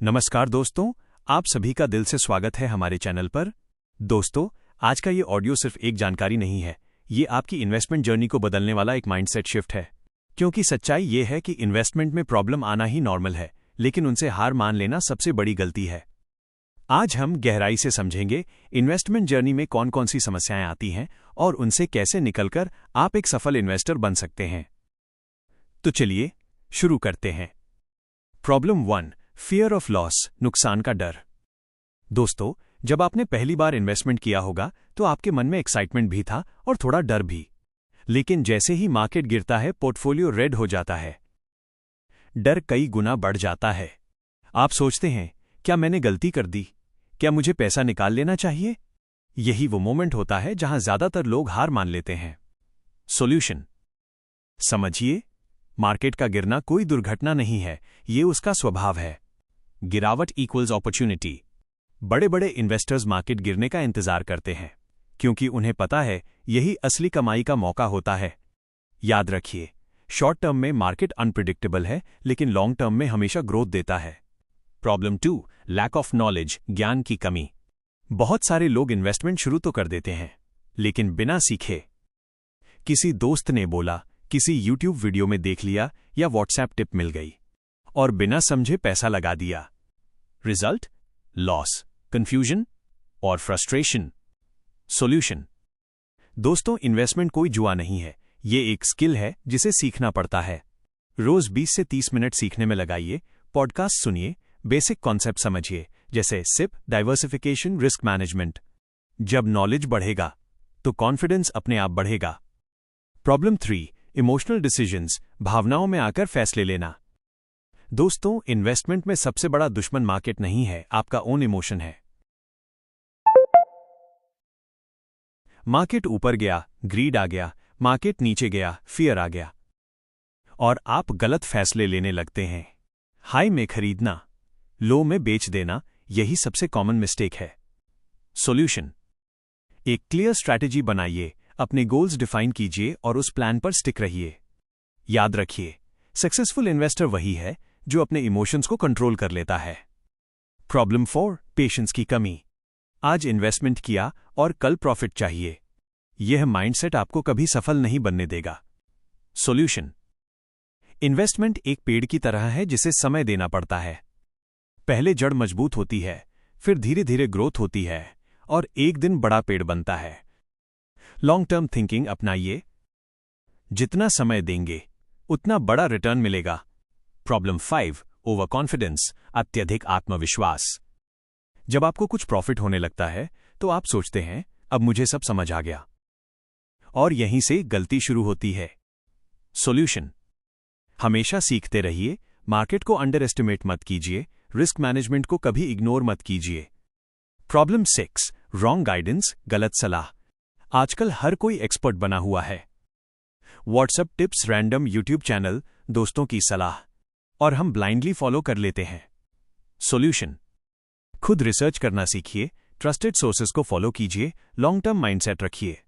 नमस्कार दोस्तों, आप सभी का दिल से स्वागत है हमारे चैनल पर। दोस्तों, आज का ये ऑडियो सिर्फ एक जानकारी नहीं है, ये आपकी इन्वेस्टमेंट जर्नी को बदलने वाला एक माइंडसेट शिफ्ट है। क्योंकि सच्चाई ये है कि इन्वेस्टमेंट में प्रॉब्लम आना ही नॉर्मल है, लेकिन उनसे हार मान लेना सबसे बड़ी गलती है। आज हम गहराई से समझेंगे इन्वेस्टमेंट जर्नी में कौन कौन सी समस्याएं आती हैं और उनसे कैसे निकलकर आप एक सफल इन्वेस्टर बन सकते हैं। तो चलिए शुरू करते हैं। प्रॉब्लम 1, फियर ऑफ लॉस, नुकसान का डर। दोस्तों, जब आपने पहली बार इन्वेस्टमेंट किया होगा तो आपके मन में एक्साइटमेंट भी था और थोड़ा डर भी। लेकिन जैसे ही मार्केट गिरता है, पोर्टफोलियो रेड हो जाता है। डर कई गुना बढ़ जाता है। आप सोचते हैं, क्या मैंने गलती कर दी? क्या मुझे पैसा निकाल लेना चाहिए? यही वो मोमेंट होता है जहां ज्यादातर लोग हार मान लेते हैं। सॉल्यूशन समझिए, मार्केट का गिरना कोई दुर्घटना नहीं है, ये उसका स्वभाव है। गिरावट इक्वल्स अपॉर्चुनिटी। बड़े बड़े इन्वेस्टर्स मार्केट गिरने का इंतजार करते हैं, क्योंकि उन्हें पता है यही असली कमाई का मौका होता है। याद रखिए, शॉर्ट टर्म में मार्केट अनप्रिडिक्टेबल है, लेकिन लॉन्ग टर्म में हमेशा ग्रोथ देता है। प्रॉब्लम 2, लैक ऑफ नॉलेज, ज्ञान की कमी। बहुत सारे लोग इन्वेस्टमेंट शुरू तो कर देते हैं, लेकिन बिना सीखे। किसी दोस्त ने बोला, किसी यूट्यूब वीडियो में देख लिया या व्हाट्सएप टिप मिल गई और बिना समझे पैसा लगा दिया। रिजल्ट, लॉस, कंफ्यूजन और फ्रस्ट्रेशन। सॉल्यूशन दोस्तों, इन्वेस्टमेंट कोई जुआ नहीं है, ये एक स्किल है जिसे सीखना पड़ता है। रोज 20 से 30 मिनट सीखने में लगाइए। पॉडकास्ट सुनिए, बेसिक कॉन्सेप्ट समझिए, जैसे सिप, डाइवर्सिफिकेशन, रिस्क मैनेजमेंट। जब नॉलेज बढ़ेगा तो कॉन्फिडेंस अपने आप बढ़ेगा। प्रॉब्लम 3, इमोशनल डिसीजंस, भावनाओं में आकर फैसले लेना। दोस्तों, इन्वेस्टमेंट में सबसे बड़ा दुश्मन मार्केट नहीं है, आपका ओन इमोशन है। मार्केट ऊपर गया, ग्रीड आ गया, मार्केट नीचे गया, फियर आ गया, और आप गलत फैसले लेने लगते हैं। हाई में खरीदना, लो में बेच देना, यही सबसे कॉमन मिस्टेक है। सॉल्यूशन एक क्लियर स्ट्रैटेजी बनाइए, अपने गोल्स डिफाइन कीजिए और उस प्लान पर स्टिक रहिए। याद रखिए, सक्सेसफुल इन्वेस्टर वही है जो अपने इमोशंस को कंट्रोल कर लेता है। प्रॉब्लम 4, पेशेंस की कमी। आज इन्वेस्टमेंट किया और कल प्रॉफिट चाहिए, यह माइंडसेट आपको कभी सफल नहीं बनने देगा। सॉल्यूशन इन्वेस्टमेंट एक पेड़ की तरह है जिसे समय देना पड़ता है। पहले जड़ मजबूत होती है, फिर धीरे धीरे ग्रोथ होती है और एक दिन बड़ा पेड़ बनता है। लॉन्ग टर्म थिंकिंग अपनाइए, जितना समय देंगे उतना बड़ा रिटर्न मिलेगा। प्रॉब्लम 5, ओवर कॉन्फिडेंस, अत्यधिक आत्मविश्वास। जब आपको कुछ प्रॉफिट होने लगता है तो आप सोचते हैं, अब मुझे सब समझ आ गया, और यहीं से गलती शुरू होती है। सॉल्यूशन हमेशा सीखते रहिए, मार्केट को अंडर एस्टिमेट मत कीजिए, रिस्क मैनेजमेंट को कभी इग्नोर मत कीजिए। प्रॉब्लम 6, रॉन्ग गाइडेंस, गलत सलाह। आजकल हर कोई एक्सपर्ट बना हुआ है। WhatsApp tips, random YouTube channel, दोस्तों की सलाह, और हम ब्लाइंडली फॉलो कर लेते हैं। सॉल्यूशन खुद रिसर्च करना सीखिए, ट्रस्टेड सोर्सेज को फॉलो कीजिए, लॉन्ग टर्म माइंडसेट रखिए।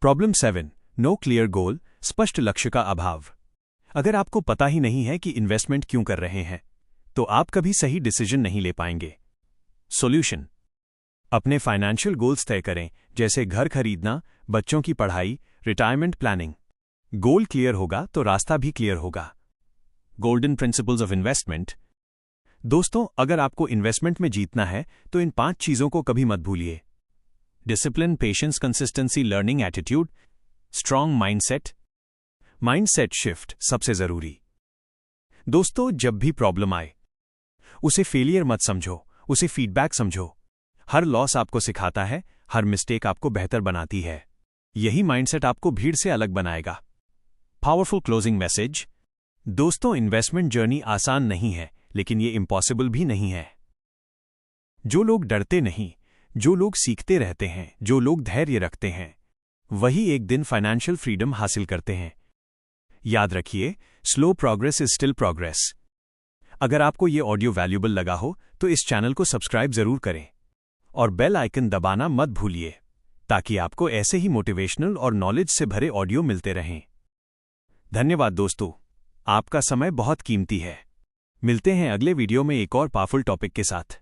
प्रॉब्लम 7, नो क्लियर गोल, स्पष्ट लक्ष्य का अभाव। अगर आपको पता ही नहीं है कि इन्वेस्टमेंट क्यों कर रहे हैं, तो आप कभी सही डिसीजन नहीं ले पाएंगे। सॉल्यूशन अपने फाइनेंशियल गोल्स तय करें, जैसे घर खरीदना, बच्चों की पढ़ाई, रिटायरमेंट प्लानिंग। गोल क्लियर होगा तो रास्ता भी क्लियर होगा। Golden principles of investment. दोस्तों, अगर आपको इन्वेस्टमेंट में जीतना है तो इन 5 चीजों को कभी मत भूलिए। Discipline, patience, consistency, learning attitude, strong mindset. Mindset shift सबसे जरूरी। दोस्तों, जब भी प्रॉब्लम आए उसे फेलियर मत समझो, उसे फीडबैक समझो। हर लॉस आपको सिखाता है, हर मिस्टेक आपको बेहतर बनाती है। यही माइंडसेट आपको भीड़ से अलग बनाएगा। Powerful closing message. दोस्तों, इन्वेस्टमेंट जर्नी आसान नहीं है, लेकिन ये इम्पॉसिबल भी नहीं है। जो लोग डरते नहीं, जो लोग सीखते रहते हैं, जो लोग धैर्य रखते हैं, वही एक दिन फाइनेंशियल फ्रीडम हासिल करते हैं। याद रखिए, slow progress is still progress. अगर आपको ये ऑडियो वैल्यूएबल लगा हो तो इस चैनल को सब्सक्राइब जरूर करें और बेल आइकन दबाना मत भूलिए, ताकि आपको ऐसे ही मोटिवेशनल और नॉलेज से भरे ऑडियो मिलते रहें। धन्यवाद दोस्तों, आपका समय बहुत कीमती है। मिलते हैं अगले वीडियो में एक और पावरफुल टॉपिक के साथ।